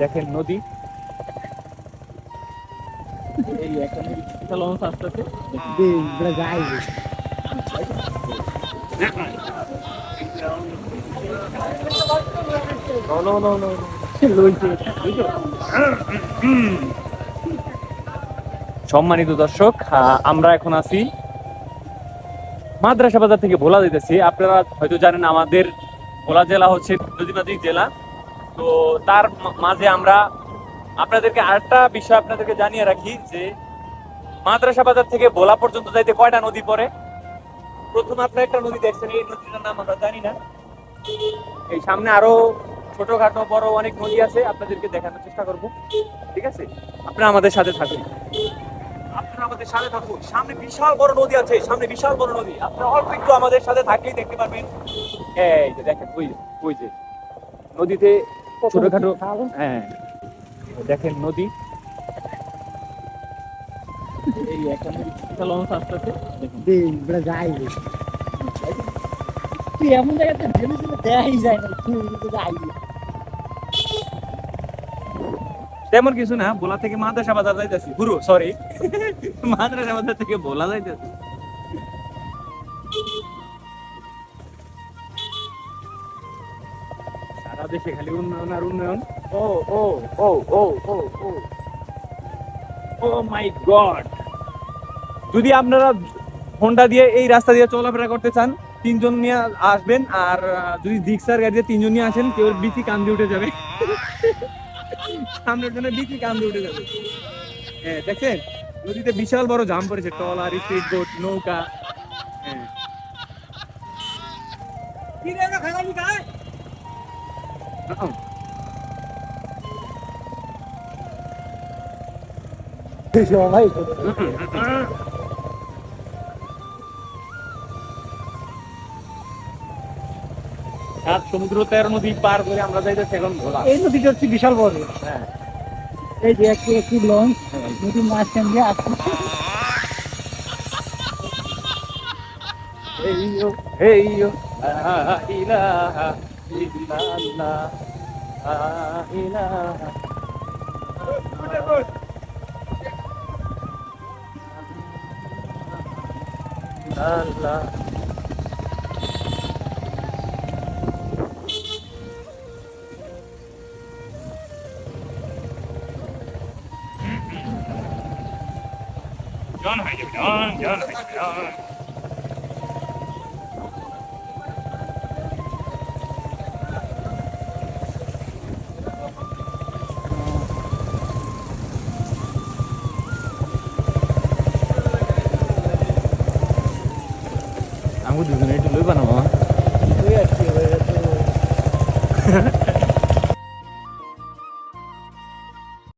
দেখেন নদী, এই একটা নদী লঞ্চ আসতেছে। সম্মানিত দর্শক, আমরা এখন আছি মাদ্রাসা বাজার থেকে ভোলা দিতেছি। আপনারা হয়তো জানেন আমাদের ভোলা জেলা হচ্ছে নদীমাতৃক জেলা। তো তার মাঝে আমরা আপনাদেরকে আরেকটা বিষয় আপনাদেরকে জানিয়ে রাখি যে মাদ্রাসা বাজার থেকে ভোলা পর্যন্ত যাইতে কয়টা নদী পড়ে। প্রথম আপনার একটা নদী দেখছেন, এই নদীটার নাম আমরা জানি না। এই সামনে আরো ছোটখাটো বড় অনেক নদী আছে, আপনাদেরকে দেখানোর চেষ্টা করব। ঠিক আছে, আপনারা আমাদের সাথে থাকুন। আপনারা আমাদের সাথে থাকুন। সামনে বিশাল বড় নদী আছে, সামনে বিশাল বড় নদী। আপনারা অল্প একটু আমাদের সাথে থাকলেই দেখতে পারবেন। এই যে দেখেন, ওই যে নদীতে ছোটখাটো, হ্যাঁ দেখেন নদী, এই একটা নদী লঞ্চ আসতেছে। তুই এমন জায়গাতে ভেবেছিল দেখাই যায় না, তুই যাই তেমন কিছু না, ভোলা থেকে মাদ্রাসা বাজার যাইতেছি। পুরো সরি, মাদ্রাসা বাজার থেকে ভোলা যাইতেছি। সারা দেশে খালি উন্নয়ন আর উন্নয়ন। ও ও ও ও ও ও ও মাই গড! যদি আপনারা হোন্ডা দিয়ে এই রাস্তা দিয়ে চলাফেরা করতে চান, তিনজন নিয়ে আসবেন। আর যদি জিক্সার গাড়ি দিয়ে তিনজন নিয়ে আসেন, কেউ বিচি কান দিয়ে উঠে যাবে। সামনের জন্য বিচি কান দিয়ে উঠে যাবে। হ্যাঁ দেখছেন, নদীতে বিশাল বড় জাম পড়েছে, ট্রলার, স্পিড বোট, নৌকা। হ্যাঁ সবাই সাত সমুদ্র 13 নদী পার করে আমরা যাইতেছি এখন ভোলা। এই নদীটা হচ্ছে বিশাল বড়। হ্যাঁ এই যে একটি একটি লঞ্চ নদীর মাঝখান দিয়ে আসছে। হেইয়ো হেইয়ো লা ইলাহা ইল্লাল্লাহ, লা ইলাহা ইল্লাল্লাহ। জন হয়ে যাবে, জন হয়ে যাবে, জন। আমি দুজনে একটু লইবা না মামা? তুই আর কি